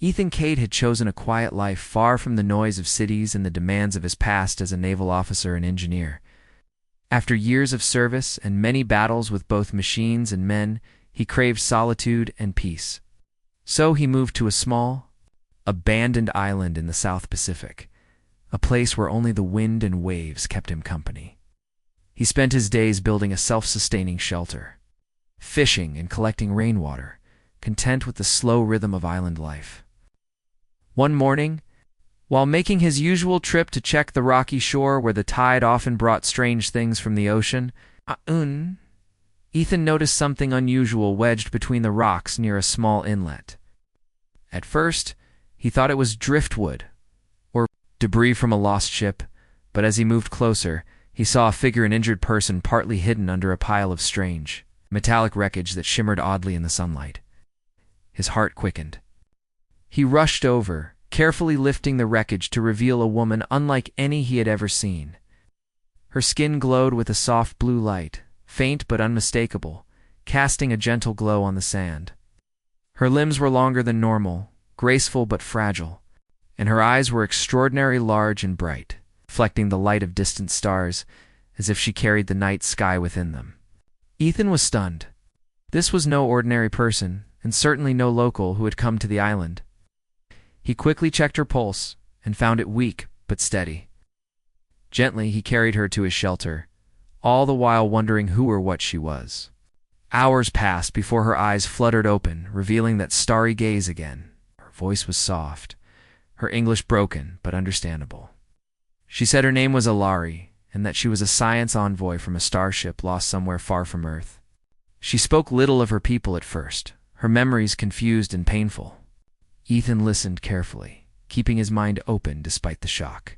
Ethan Cade had chosen a quiet life far from the noise of cities and the demands of his past as a naval officer and engineer. After years of service and many battles with both machines and men, he craved solitude and peace. So he moved to a small, abandoned island in the South Pacific, a place where only the wind and waves kept him company. He spent his days building a self-sustaining shelter, fishing and collecting rainwater, content with the slow rhythm of island life. One morning, while making his usual trip to check the rocky shore where the tide often brought strange things from the ocean, Ethan noticed something unusual wedged between the rocks near a small inlet. At first, he thought it was driftwood, or debris from a lost ship, but as he moved closer, he saw a figure, an injured person partly hidden under a pile of strange, metallic wreckage that shimmered oddly in the sunlight. His heart quickened. He rushed over, carefully lifting the wreckage to reveal a woman unlike any he had ever seen. Her skin glowed with a soft blue light, faint but unmistakable, casting a gentle glow on the sand. Her limbs were longer than normal, graceful but fragile, and her eyes were extraordinarily large and bright, reflecting the light of distant stars, as if she carried the night sky within them. Ethan was stunned. This was no ordinary person, and certainly no local who had come to the island. He quickly checked her pulse, and found it weak but steady. Gently he carried her to his shelter, all the while wondering who or what she was. Hours passed before her eyes fluttered open, revealing that starry gaze again. Her voice was soft, her English broken but understandable. She said her name was Alari, and that she was a science envoy from a starship lost somewhere far from Earth. She spoke little of her people at first, her memories confused and painful. Ethan listened carefully, keeping his mind open despite the shock.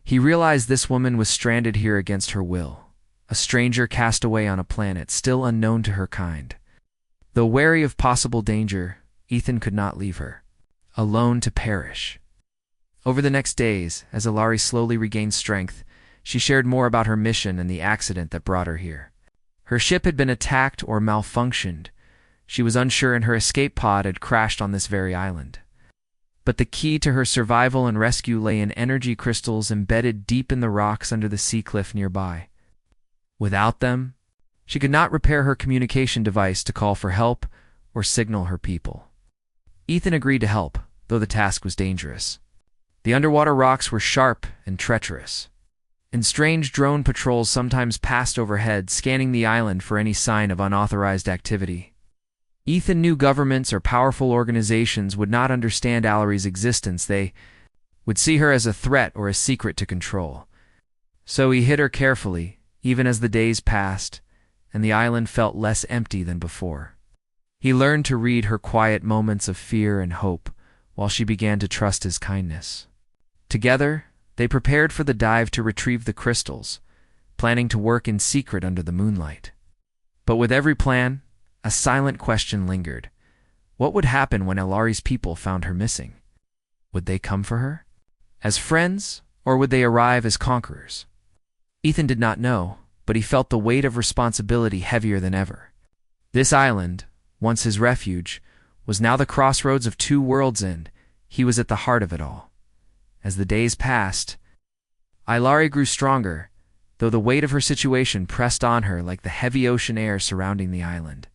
He realized this woman was stranded here against her will, a stranger cast away on a planet still unknown to her kind. Though wary of possible danger, Ethan could not leave her, alone to perish. Over the next days, as Alari slowly regained strength, she shared more about her mission and the accident that brought her here. Her ship had been attacked or malfunctioned. She was unsure, and her escape pod had crashed on this very island. But the key to her survival and rescue lay in energy crystals embedded deep in the rocks under the sea cliff nearby. Without them, she could not repair her communication device to call for help or signal her people. Ethan agreed to help, though the task was dangerous. The underwater rocks were sharp and treacherous, and strange drone patrols sometimes passed overhead, scanning the island for any sign of unauthorized activity. Ethan knew governments or powerful organizations would not understand Alari's existence. They would see her as a threat or a secret to control. So he hid her carefully, even as the days passed, and the island felt less empty than before. He learned to read her quiet moments of fear and hope, while she began to trust his kindness. Together, they prepared for the dive to retrieve the crystals, planning to work in secret under the moonlight. But with every plan, a silent question lingered. What would happen when Alari's people found her missing? Would they come for her as friends, or would they arrive as conquerors? Ethan did not know, but he felt the weight of responsibility heavier than ever. This island, once his refuge, was now the crossroads of two worlds, and he was at the heart of it all. As the days passed, Alari grew stronger, though the weight of her situation pressed on her like the heavy ocean air surrounding the island.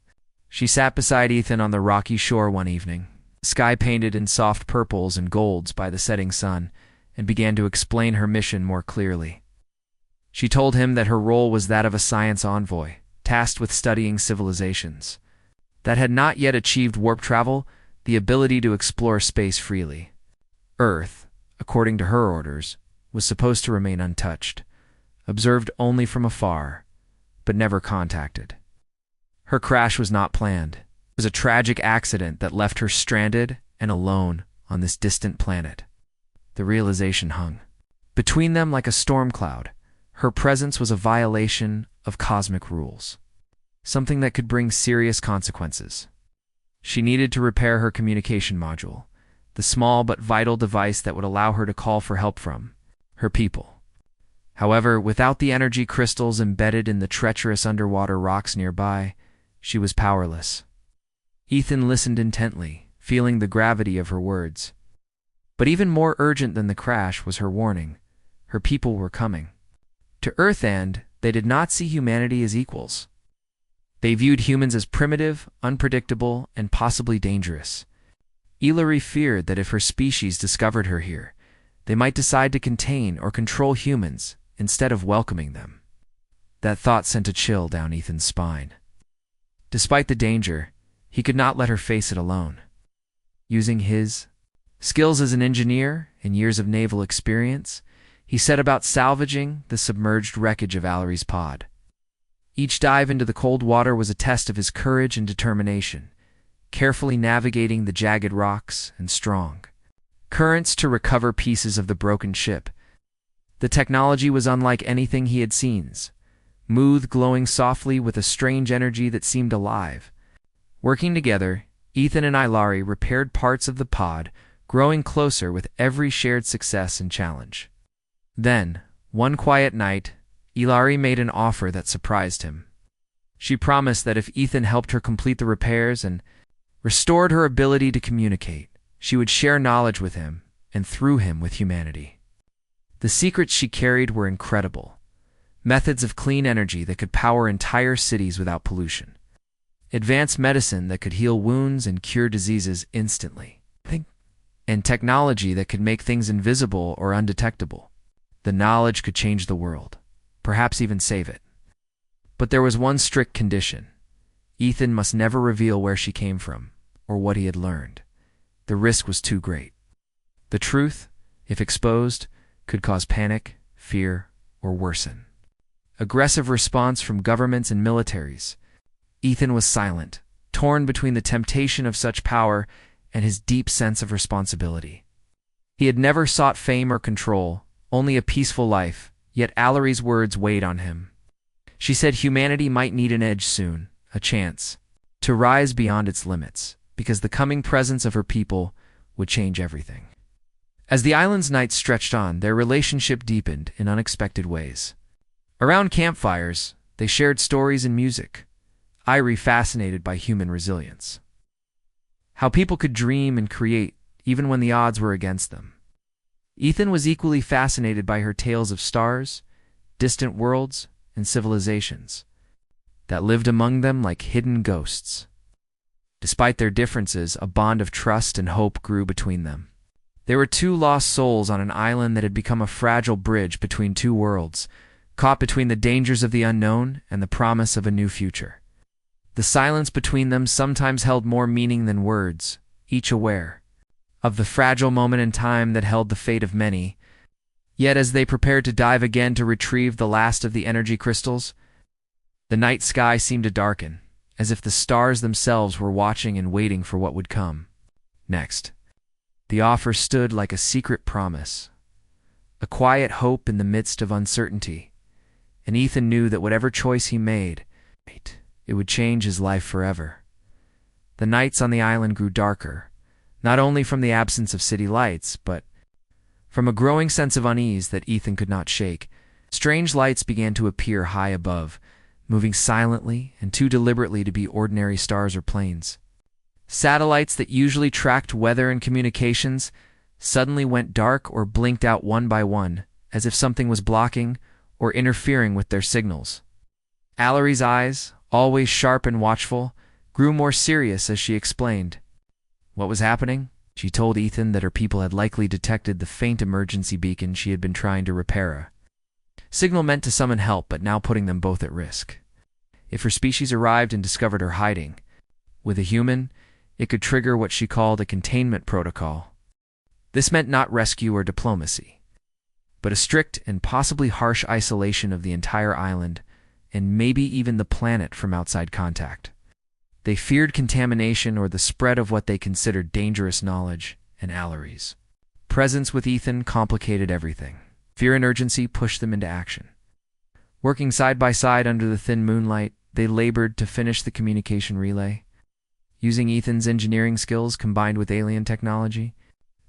She sat beside Ethan on the rocky shore one evening, the sky painted in soft purples and golds by the setting sun, and began to explain her mission more clearly. She told him that her role was that of a science envoy, tasked with studying civilizations that had not yet achieved warp travel, the ability to explore space freely. Earth, according to her orders, was supposed to remain untouched, observed only from afar, but never contacted. Her crash was not planned. It was a tragic accident that left her stranded and alone on this distant planet. The realization hung between them like a storm cloud. Her presence was a violation of cosmic rules, something that could bring serious consequences. She needed to repair her communication module, the small but vital device that would allow her to call for help from her people. However, without the energy crystals embedded in the treacherous underwater rocks nearby, she was powerless. Ethan listened intently, feeling the gravity of her words. But even more urgent than the crash was her warning. Her people were coming. To Earth, and they did not see humanity as equals. They viewed humans as primitive, unpredictable, and possibly dangerous. Ilari feared that if her species discovered her here, they might decide to contain or control humans instead of welcoming them. That thought sent a chill down Ethan's spine. Despite the danger, he could not let her face it alone. Using his skills as an engineer and years of naval experience, he set about salvaging the submerged wreckage of Alari's pod. Each dive into the cold water was a test of his courage and determination, carefully navigating the jagged rocks and strong currents to recover pieces of the broken ship. The technology was unlike anything he had seen, smooth, glowing softly with a strange energy that seemed alive. Working together, Ethan and Ilari repaired parts of the pod, growing closer with every shared success and challenge. Then, one quiet night, Ilari made an offer that surprised him. She promised that if Ethan helped her complete the repairs and restored her ability to communicate, she would share knowledge with him and through him with humanity. The secrets she carried were incredible. Methods of clean energy that could power entire cities without pollution. Advanced medicine that could heal wounds and cure diseases instantly. And technology that could make things invisible or undetectable. The knowledge could change the world, perhaps even save it. But there was one strict condition. Ethan must never reveal where she came from or what he had learned. The risk was too great. The truth, if exposed, could cause panic, fear, or worsen. Aggressive response from governments and militaries. Ethan was silent, torn between the temptation of such power and his deep sense of responsibility. He had never sought fame or control, only a peaceful life, yet Alari's words weighed on him. She said humanity might need an edge soon, a chance, to rise beyond its limits, because the coming presence of her people would change everything. As the island's nights stretched on, their relationship deepened in unexpected ways. Around campfires, they shared stories and music, Ilari fascinated by human resilience. How people could dream and create even when the odds were against them. Ethan was equally fascinated by her tales of stars, distant worlds, and civilizations that lived among them like hidden ghosts. Despite their differences, a bond of trust and hope grew between them. They were two lost souls on an island that had become a fragile bridge between two worlds, caught between the dangers of the unknown and the promise of a new future. The silence between them sometimes held more meaning than words, each aware of the fragile moment in time that held the fate of many. Yet as they prepared to dive again to retrieve the last of the energy crystals, the night sky seemed to darken, as if the stars themselves were watching and waiting for what would come next. The offer stood like a secret promise, a quiet hope in the midst of uncertainty, and Ethan knew that whatever choice he made, it would change his life forever. The nights on the island grew darker, not only from the absence of city lights, but from a growing sense of unease that Ethan could not shake. Strange lights began to appear high above, moving silently and too deliberately to be ordinary stars or planes. Satellites that usually tracked weather and communications suddenly went dark or blinked out one by one, as if something was blocking or interfering with their signals. Alari's eyes, always sharp and watchful, grew more serious as she explained what was happening. She told Ethan that her people had likely detected the faint emergency beacon she had been trying to repair. A signal meant to summon help, but now putting them both at risk. If her species arrived and discovered her hiding with a human, it could trigger what she called a containment protocol. This meant not rescue or diplomacy, but a strict and possibly harsh isolation of the entire island and maybe even the planet from outside contact. They feared contamination or the spread of what they considered dangerous knowledge, and Alari's presence with Ethan complicated everything. Fear and urgency pushed them into action. Working side by side under the thin moonlight, they labored to finish the communication relay. Using Ethan's engineering skills combined with alien technology,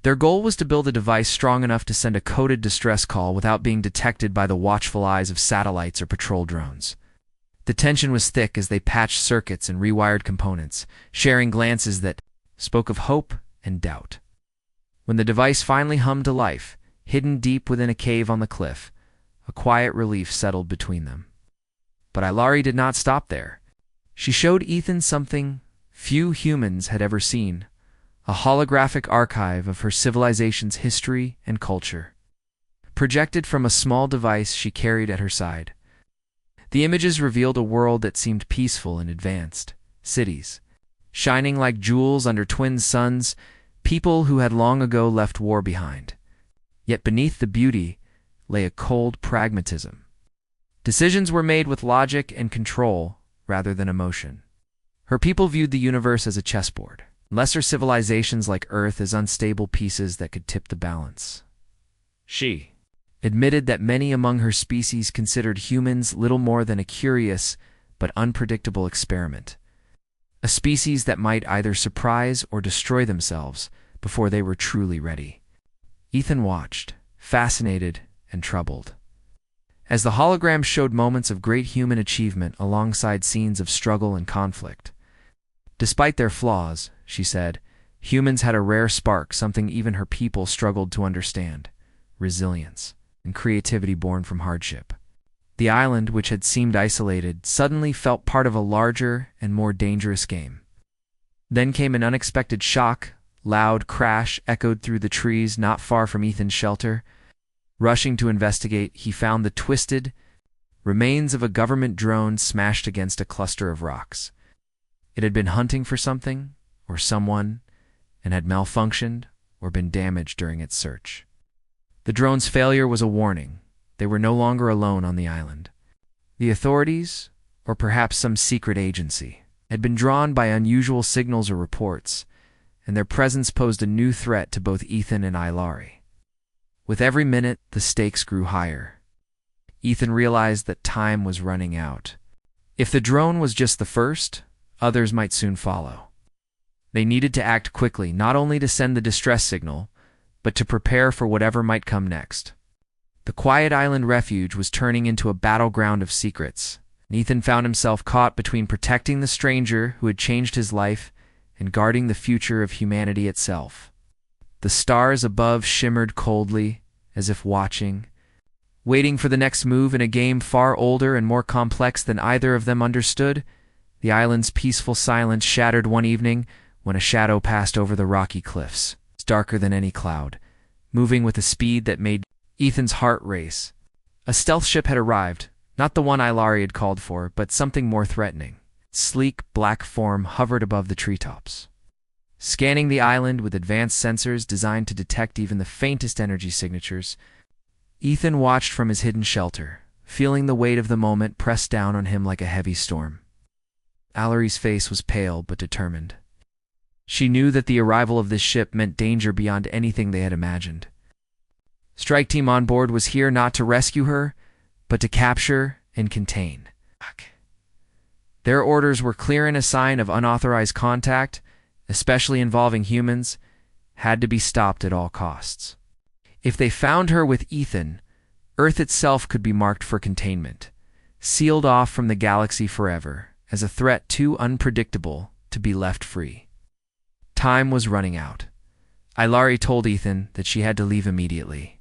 their goal was to build a device strong enough to send a coded distress call without being detected by the watchful eyes of satellites or patrol drones. The tension was thick as they patched circuits and rewired components, sharing glances that spoke of hope and doubt. When the device finally hummed to life, hidden deep within a cave on the cliff, a quiet relief settled between them. But Ilari did not stop there. She showed Ethan something few humans had ever seen, a holographic archive of her civilization's history and culture. Projected from a small device she carried at her side, the images revealed a world that seemed peaceful and advanced. Cities, shining like jewels under twin suns, people who had long ago left war behind. Yet beneath the beauty lay a cold pragmatism. Decisions were made with logic and control rather than emotion. Her people viewed the universe as a chessboard, lesser civilizations like Earth as unstable pieces that could tip the balance. She admitted that many among her species considered humans little more than a curious but unpredictable experiment, a species that might either surprise or destroy themselves before they were truly ready. Ethan watched, fascinated and troubled, as the hologram showed moments of great human achievement alongside scenes of struggle and conflict. Despite their flaws, she said, humans had a rare spark, something even her people struggled to understand: resilience and creativity born from hardship. The island, which had seemed isolated, suddenly felt part of a larger and more dangerous game. Then came an unexpected shock. Loud crash echoed through the trees not far from Ethan's shelter. Rushing to investigate, he found the twisted remains of a government drone smashed against a cluster of rocks. It had been hunting for something or someone and had malfunctioned or been damaged during its search. The drone's failure was a warning. They were no longer alone on the island. The authorities, or perhaps some secret agency, had been drawn by unusual signals or reports, and their presence posed a new threat to both Ethan and Ilari. With every minute, the stakes grew higher. Ethan realized that time was running out. If the drone was just the first, others might soon follow. They needed to act quickly, not only to send the distress signal, but to prepare for whatever might come next. The quiet island refuge was turning into a battleground of secrets. Ethan found himself caught between protecting the stranger who had changed his life and guarding the future of humanity itself. The stars above shimmered coldly, as if watching, waiting for the next move in a game far older and more complex than either of them understood. The island's peaceful silence shattered one evening when a shadow passed over the rocky cliffs, darker than any cloud, moving with a speed that made Ethan's heart race. A stealth ship had arrived, not the one Ilari had called for, but something more threatening. Its sleek, black form hovered above the treetops, scanning the island with advanced sensors designed to detect even the faintest energy signatures. Ethan watched from his hidden shelter, feeling the weight of the moment press down on him like a heavy storm. Ilari's face was pale but determined. She knew that the arrival of this ship meant danger beyond anything they had imagined. Strike Team on board was here not to rescue her, but to capture and contain. Their orders were clear, and a sign of unauthorized contact, especially involving humans, had to be stopped at all costs. If they found her with Ethan, Earth itself could be marked for containment, sealed off from the galaxy forever, as a threat too unpredictable to be left free. Time was running out. Ilari told Ethan that she had to leave immediately.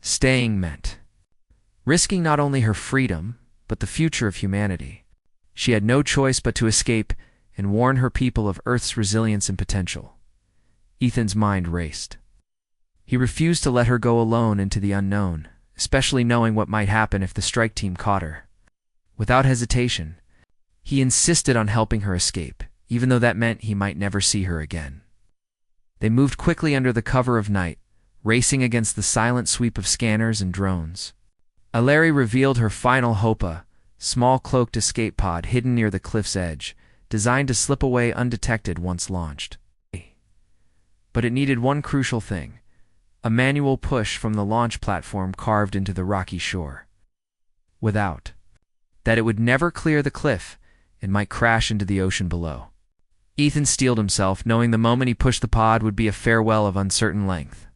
Staying meant risking not only her freedom, but the future of humanity. She had no choice but to escape and warn her people of Earth's resilience and potential. Ethan's mind raced. He refused to let her go alone into the unknown, especially knowing what might happen if the strike team caught her. Without hesitation, he insisted on helping her escape, even though that meant he might never see her again. They moved quickly under the cover of night, racing against the silent sweep of scanners and drones. Ilari revealed her final hope, a small cloaked escape pod hidden near the cliff's edge, designed to slip away undetected once launched. But it needed one crucial thing: a manual push from the launch platform carved into the rocky shore. Without that, it would never clear the cliff and might crash into the ocean below. Ethan steeled himself, knowing the moment he pushed the pod would be a farewell of uncertain length.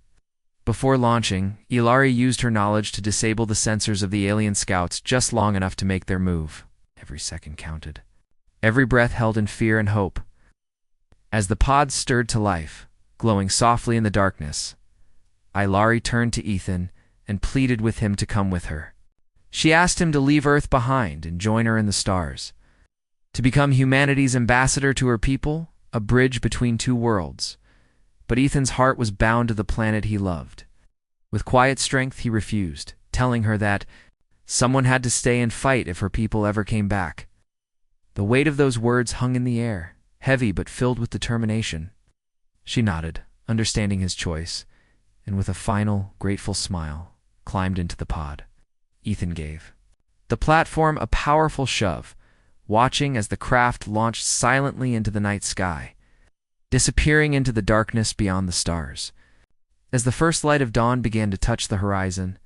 Before launching, Ilari used her knowledge to disable the sensors of the alien scouts just long enough to make their move. Every second counted. Every breath held in fear and hope. As the pod stirred to life, glowing softly in the darkness, Ilari turned to Ethan and pleaded with him to come with her. She asked him to leave Earth behind and join her in the stars, to become humanity's ambassador to her people, a bridge between two worlds. But Ethan's heart was bound to the planet he loved. With quiet strength, he refused, telling her that someone had to stay and fight if her people ever came back. The weight of those words hung in the air, heavy but filled with determination. She nodded, understanding his choice, and with a final, grateful smile, climbed into the pod. Ethan gave the platform a powerful shove, watching as the craft launched silently into the night sky, disappearing into the darkness beyond the stars. As the first light of dawn began to touch the horizon,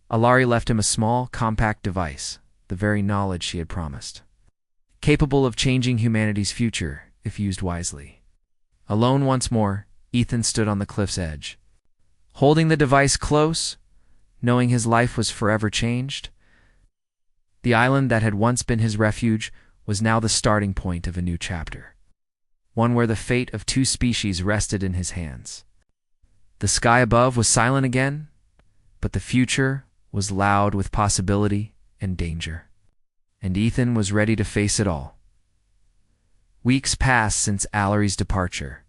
Ilari left him a small, compact device, the very knowledge she had promised, capable of changing humanity's future if used wisely. Alone once more, Ethan stood on the cliff's edge, holding the device close, knowing his life was forever changed. The island that had once been his refuge was now the starting point of a new chapter, one where the fate of two species rested in his hands. The sky above was silent again, but the future was loud with possibility and danger, and Ethan was ready to face it all. Weeks passed since Ilari's departure,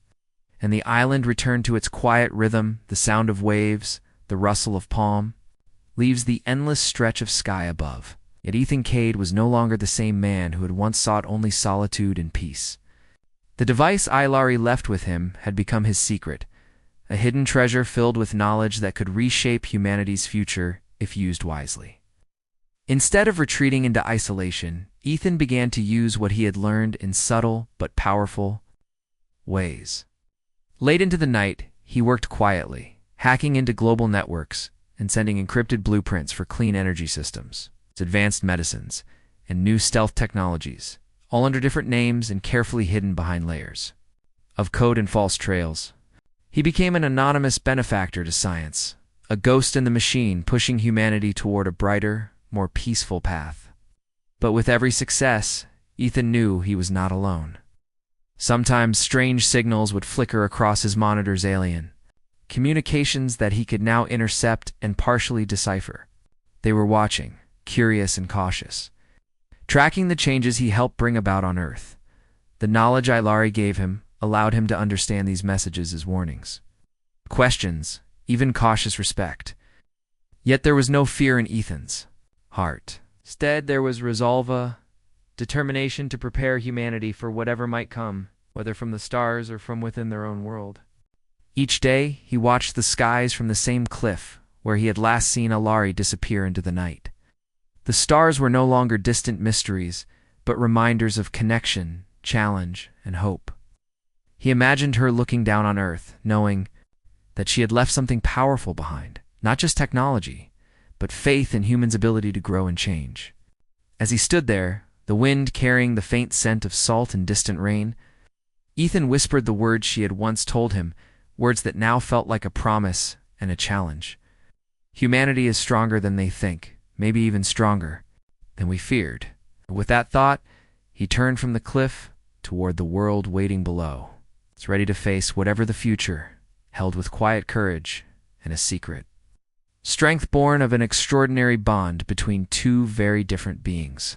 and the island returned to its quiet rhythm, the sound of waves, the rustle of palm leaves, the endless stretch of sky above. Yet Ethan Cade was no longer the same man who had once sought only solitude and peace. The device Ilari left with him had become his secret, a hidden treasure filled with knowledge that could reshape humanity's future if used wisely. Instead of retreating into isolation, Ethan began to use what he had learned in subtle but powerful ways. Late into the night, he worked quietly, hacking into global networks and sending encrypted blueprints for clean energy systems, advanced medicines, and new stealth technologies, all under different names and carefully hidden behind layers of code and false trails. He became an anonymous benefactor to science, a ghost in the machine pushing humanity toward a brighter, more peaceful path. But with every success, Ethan knew he was not alone. Sometimes strange signals would flicker across his monitor's alien, communications that he could now intercept and partially decipher. They were watching, curious and cautious, tracking the changes he helped bring about on Earth. The knowledge Ilari gave him allowed him to understand these messages as warnings, questions, even cautious respect. Yet there was no fear in Ethan's heart. Instead, there was resolve, a determination to prepare humanity for whatever might come, whether from the stars or from within their own world. Each day, he watched the skies from the same cliff where he had last seen Ilari disappear into the night. The stars were no longer distant mysteries, but reminders of connection, challenge, and hope. He imagined her looking down on Earth, knowing that she had left something powerful behind, not just technology, but faith in humans' ability to grow and change. As he stood there, the wind carrying the faint scent of salt and distant rain, Ethan whispered the words she had once told him, words that now felt like a promise and a challenge. Humanity is stronger than they think, maybe even stronger than we feared. With that thought, he turned from the cliff toward the world waiting below, ready to face whatever the future held with quiet courage and a secret strength born of an extraordinary bond between two very different beings.